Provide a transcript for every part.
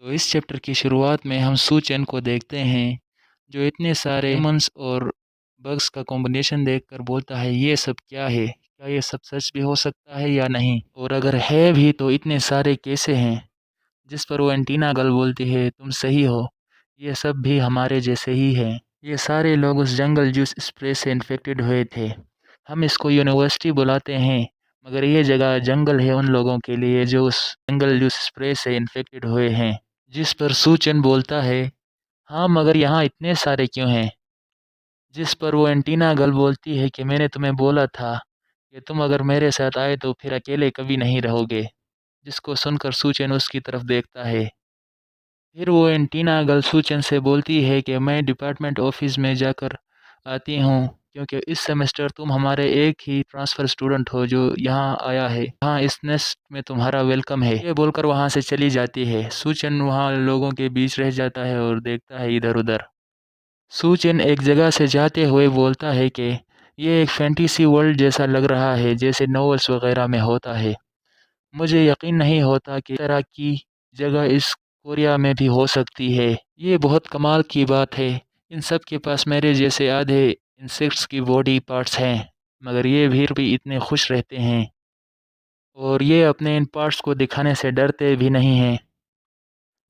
तो इस चैप्टर की शुरुआत में हम सू चेन को देखते हैं, जो इतने सारे ह्यूमन्स और बग्स का कॉम्बिनेशन देखकर बोलता है, ये सब क्या है? क्या ये सब सच भी हो सकता है या नहीं? और अगर है भी तो इतने सारे कैसे हैं? जिस पर वो एंटीना गर्ल बोलती है, तुम सही हो, ये सब भी हमारे जैसे ही हैं। ये सारे लोग उस जंगल जूस स्प्रे से इन्फेक्टेड हुए थे। हम इसको यूनिवर्सिटी बुलाते हैं, मगर ये जगह जंगल है उन लोगों के लिए जो उस जंगल जूस स्प्रे से इन्फेक्टेड हुए हैं। जिस पर सूचन बोलता है, हाँ मगर यहाँ इतने सारे क्यों हैं? जिस पर वो एंटीना गर्ल बोलती है कि मैंने तुम्हें बोला था कि तुम अगर मेरे साथ आए तो फिर अकेले कभी नहीं रहोगे। जिसको सुनकर सूचन उसकी तरफ देखता है। फिर वो एंटीना गर्ल सूचन से बोलती है कि मैं डिपार्टमेंट ऑफिस में जाकर आती हूँ, क्योंकि इस सेमेस्टर तुम हमारे एक ही ट्रांसफ़र स्टूडेंट हो जो यहाँ आया है। हाँ, इस नेस्ट में तुम्हारा वेलकम है। ये बोलकर वहाँ से चली जाती है। सूचन वहाँ लोगों के बीच रह जाता है और देखता है इधर-उधर। सूचन एक जगह से जाते हुए बोलता है कि ये एक फैंटेसी वर्ल्ड जैसा लग रहा है, जैसे नॉवेल्स वगैरह में होता है। मुझे यकीन नहीं होता कि इस तरह की जगह इस कोरिया में भी हो सकती है। ये बहुत कमाल की बात है। इन सब के पास मेरे जैसे आधे इंसेक्ट्स की बॉडी पार्ट्स हैं, मगर ये भी इतने खुश रहते हैं और ये अपने इन पार्ट्स को दिखाने से डरते भी नहीं हैं।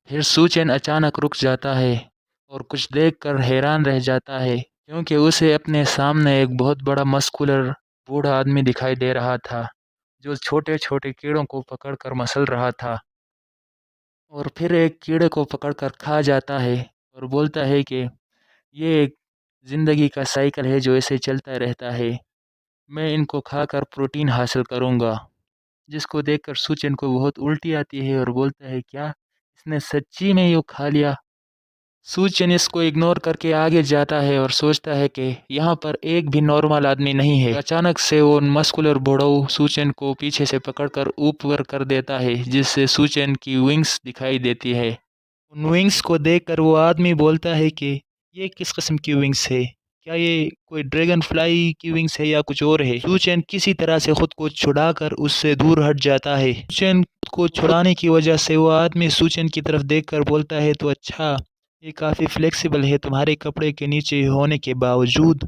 फिर सूचेन अचानक रुक जाता है और कुछ देखकर हैरान रह जाता है, क्योंकि उसे अपने सामने एक बहुत बड़ा मस्कुलर बूढ़ा आदमी दिखाई दे रहा था, जो छोटे-छोटे कीड़ों को पकड़कर मसल रहा था और फिर एक कीड़े को पकड़कर खा जाता है और बोलता है कि ये एक ज़िंदगी का साइकिल है जो ऐसे चलता रहता है। मैं इनको खाकर प्रोटीन हासिल करूँगा। जिसको देखकर सूचन को बहुत उल्टी आती है और बोलता है, क्या इसने सच्ची में यूँ खा लिया? सूचन इसको इग्नोर करके आगे जाता है और सोचता है कि यहाँ पर एक भी नॉर्मल आदमी नहीं है। अचानक से वो मस्कुलर बुढ़ऊ सूचन को पीछे से पकड़कर ऊपर कर देता है, जिससे सूचन की विंग्स दिखाई देती है। उन विंग्स को देखकर वो आदमी बोलता है कि ये किस किस्म की विंग्स है? क्या ये कोई ड्रैगन फ्लाई की विंग्स है या कुछ और है? सूचन किसी तरह से खुद को छुड़ाकर उससे दूर हट जाता है। सूचन को छुड़ाने की वजह से वो आदमी सूचन की तरफ देखकर बोलता है, तो अच्छा, ये काफ़ी फ्लेक्सिबल है तुम्हारे कपड़े के नीचे होने के बावजूद,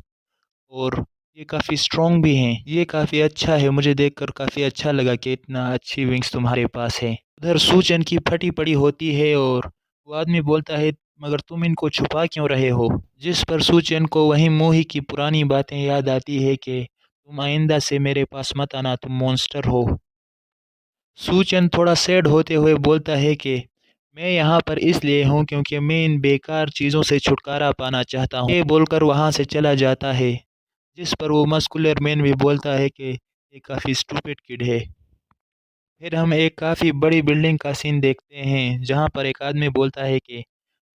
और ये काफ़ी स्ट्रॉन्ग भी हैं। ये काफ़ी अच्छा है, मुझे देखकर काफ़ी अच्छा लगा कि इतना अच्छी विंग्स तुम्हारे पास है। उधर सूचन की फटी पड़ी होती है और वो आदमी बोलता है, मगर तुम इनको छुपा क्यों रहे हो? जिस पर सूचन को वही मोही की पुरानी बातें याद आती है कि तुम आइंदा से मेरे पास मत आना, तुम मॉन्स्टर हो। सूचन थोड़ा सैड होते हुए बोलता है कि मैं यहाँ पर इसलिए हूँ क्योंकि मैं इन बेकार चीज़ों से छुटकारा पाना चाहता हूँ। ये बोलकर वहाँ से चला जाता है। जिस पर वो मस्कुलर मैन भी बोलता है कि ये काफ़ी स्टूपिड किड है। फिर हम एक काफ़ी बड़ी बिल्डिंग का सीन देखते हैं, जहाँ पर एक आदमी बोलता है कि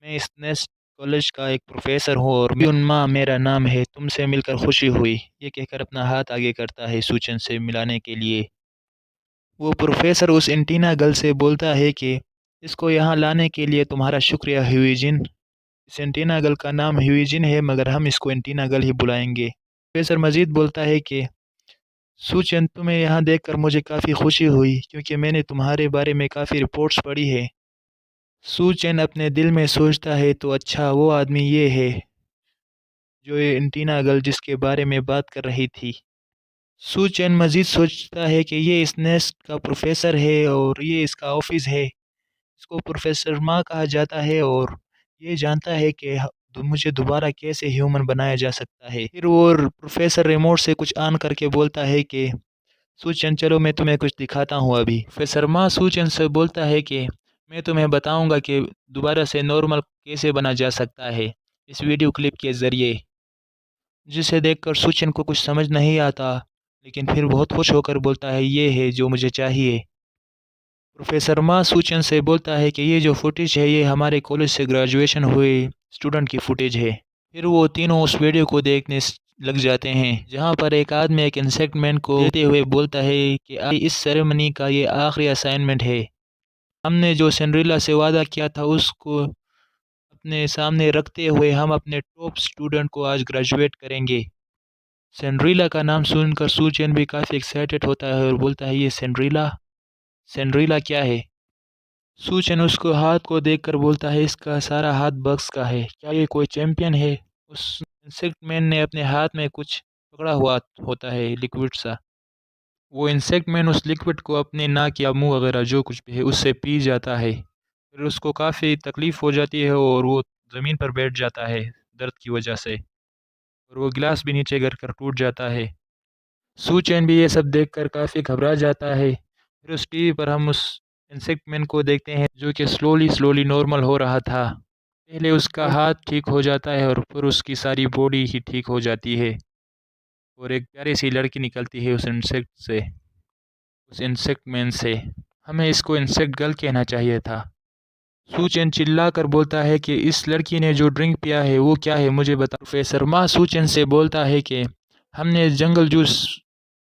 मैं इस नेस्ट कॉलेज का एक प्रोफ़ेसर हूँ और म्युन्मा मेरा नाम है, तुमसे मिलकर खुशी हुई। ये कहकर अपना हाथ आगे करता है सूचन से मिलाने के लिए। वो प्रोफ़ेसर उस एंटीना गर्ल से बोलता है कि इसको यहाँ लाने के लिए तुम्हारा शुक्रिया ह्यूइजिन। इस एंटीना गर्ल का नाम ह्यूइजिन है, मगर हम इसको एंटीना गर्ल ही बुलाएँगे। प्रोफ़ेसर मज़ीद बोलता है कि सुचेन, तुम्हें यहाँ देखकर मुझे काफ़ी खुशी हुई, क्योंकि मैंने तुम्हारे बारे में काफ़ी रिपोर्ट्स पढ़ी है। सुचेन अपने दिल में सोचता है, तो अच्छा, वो आदमी ये है जो ये एंटीना गर्ल जिसके बारे में बात कर रही थी। सुचेन मज़ीद सोचता है कि ये इस नेस्ट का प्रोफ़ेसर है और ये इसका ऑफ़िस है। इसको प्रोफ़ेसर मा कहा जाता है और ये जानता है कि मुझे दोबारा कैसे ह्यूमन बनाया जा सकता है। फिर वो प्रोफ़ेसर रिमोट से कुछ ऑन करके बोलता है कि सूचन, चलो मैं तुम्हें कुछ दिखाता हूँ अभी। फिर शर्मा सूचन से बोलता है कि मैं तुम्हें बताऊँगा कि दोबारा से नॉर्मल कैसे बना जा सकता है, इस वीडियो क्लिप के ज़रिए। जिसे देखकर सूचन को कुछ समझ नहीं आता, लेकिन फिर बहुत खुश होकर बोलता है, ये है जो मुझे चाहिए। प्रोफ़ेसर मा सूचन से बोलता है कि ये जो फुटेज है ये हमारे कॉलेज से ग्रेजुएशन हुए स्टूडेंट की फुटेज है। फिर वो तीनों उस वीडियो को देखने लग जाते हैं, जहाँ पर एक आदमी एक इंसेक्ट मैन को देते हुए बोलता है कि आज इस सेरेमनी का ये आखिरी असाइनमेंट है। हमने जो सिंड्रेला से वादा किया था उसको अपने सामने रखते हुए हम अपने टॉप स्टूडेंट को आज ग्रेजुएट करेंगे। सिंड्रेला का नाम सुनकर सूचन भी काफ़ी एक्साइटेड होता है और बोलता है, ये सिंड्रेला? सिंड्रेला क्या है? सूचन उसको हाथ को देखकर बोलता है, इसका सारा हाथ बक्स का है, क्या ये कोई चैंपियन है? उस इंसेक्ट मैन ने अपने हाथ में कुछ पकड़ा हुआ होता है लिक्विड सा। वो इंसेक्ट मैन उस लिक्विड को अपने नाक या मुंह वगैरह जो कुछ भी है उससे पी जाता है। फिर उसको काफ़ी तकलीफ़ हो जाती है और वो ज़मीन पर बैठ जाता है दर्द की वजह से, और वो गिलास भी नीचे गिर कर टूट जाता है। सू चैन भी ये सब देखकर काफ़ी घबरा जाता है। फिर उस टीवी पर हम उस इंसेक्ट मैन को देखते हैं जो कि स्लोली नॉर्मल हो रहा था। पहले उसका हाथ ठीक हो जाता है और फिर उसकी सारी बॉडी ही ठीक हो जाती है और एक प्यारी-सी लड़की निकलती है उस इंसेक्ट मैन से। हमें इसको इंसेक्ट गर्ल कहना चाहिए था। सू चैन चिल्लाकर बोलता है कि इस लड़की ने जो ड्रिंक पिया है वो क्या है, मुझे बता। प्रोफेसर मा सू चैन से बोलता है कि हमने जंगल जूस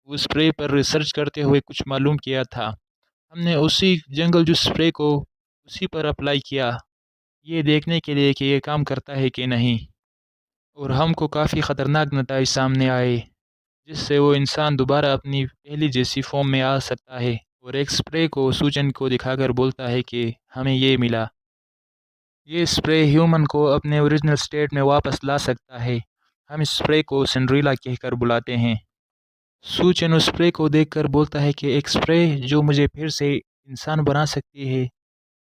उस स्प्रे पर रिसर्च करते हुए कुछ मालूम किया था। हमने उसी जंगल जूस स्प्रे को उसी पर अप्लाई किया, ये देखने के लिए कि ये काम करता है कि नहीं। और हमको काफ़ी ख़तरनाक नताइज सामने आए, जिससे वो इंसान दोबारा अपनी पहली जैसी फ़ॉर्म में आ सकता है। और एक स्प्रे को सूजन को दिखाकर बोलता है कि हमें ये मिला। ये स्प्रे ह्यूमन को अपने ओरिजिनल स्टेट में वापस ला सकता है। हम इस स्प्रे को सिंड्रेला कहकर बुलाते हैं। सूचन उस स्प्रे को देखकर बोलता है कि एक स्प्रे जो मुझे फिर से इंसान बना सकती है,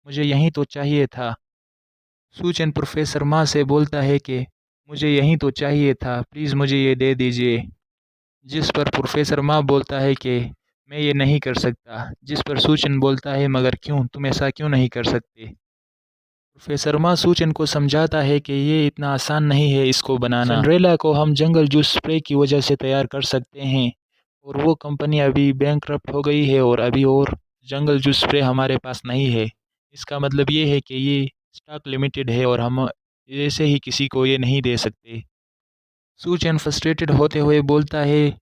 मुझे यही तो चाहिए था। सूचन प्रोफेसर मा से बोलता है कि मुझे यही तो चाहिए था, प्लीज़ मुझे ये दे दीजिए। जिस पर प्रोफेसर मा बोलता है कि मैं ये नहीं कर सकता। जिस पर सूचन बोलता है, मगर क्यों, तुम ऐसा क्यों नहीं कर सकते? प्रोफेसर मा सूचन को समझाता है कि ये इतना आसान नहीं है इसको बनाना। सिंड्रेला को हम जंगल जूस स्प्रे की वजह से तैयार कर सकते हैं, और वो कंपनी अभी बैंकरप्ट हो गई है और अभी और जंगल जूस स्प्रे हमारे पास नहीं है। इसका मतलब ये है कि ये स्टॉक लिमिटेड है और हम ऐसे ही किसी को ये नहीं दे सकते। सूचन फ्रस्ट्रेटेड होते हुए बोलता है,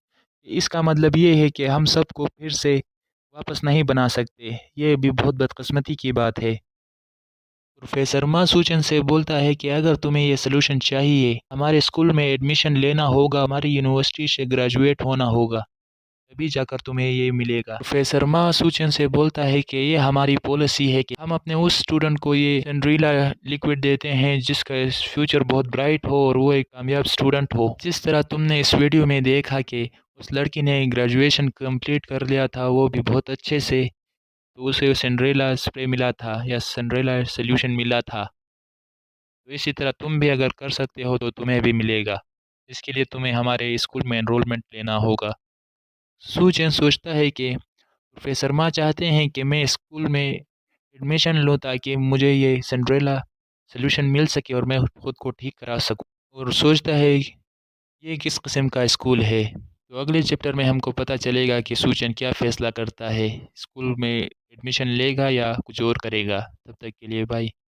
इसका मतलब ये है कि हम सबको फिर से वापस नहीं बना सकते। ये भी बहुत बदकिस्मती की बात है। प्रोफेसर मासूचन से बोलता है कि अगर तुम्हें ये सलूशन चाहिए, हमारे स्कूल में एडमिशन लेना होगा, हमारी यूनिवर्सिटी से ग्रेजुएट होना होगा, तभी जाकर तुम्हें ये मिलेगा। प्रोफेसर मासूचन से बोलता है कि ये हमारी पॉलिसी है कि हम अपने उस स्टूडेंट को ये सिंड्रेला लिक्विड देते हैं जिसका फ्यूचर बहुत ब्राइट हो और वो एक कामयाब स्टूडेंट हो। जिस तरह तुमने इस वीडियो में देखा कि उस लड़की ने ग्रेजुएशन कंप्लीट कर लिया था, वो भी बहुत अच्छे से, तो उसे सिंड्रेला स्प्रे मिला था या सिंड्रेला सॉल्यूशन मिला था। तो इसी तरह तुम भी अगर कर सकते हो तो तुम्हें भी मिलेगा। इसके लिए तुम्हें हमारे स्कूल में एनरोलमेंट लेना होगा। सूचन सोचता है कि प्रोफेसर मा चाहते हैं कि मैं स्कूल में एडमिशन लूँ ताकि मुझे ये सिंड्रेला सॉल्यूशन मिल सके और मैं खुद को ठीक करा सकूँ। और सोचता है ये किस किस्म का स्कूल है। तो अगले चैप्टर में हमको पता चलेगा कि सूचन क्या फ़ैसला करता है, स्कूल में एडमिशन लेगा या कुछ और करेगा। तब तक के लिए बाय।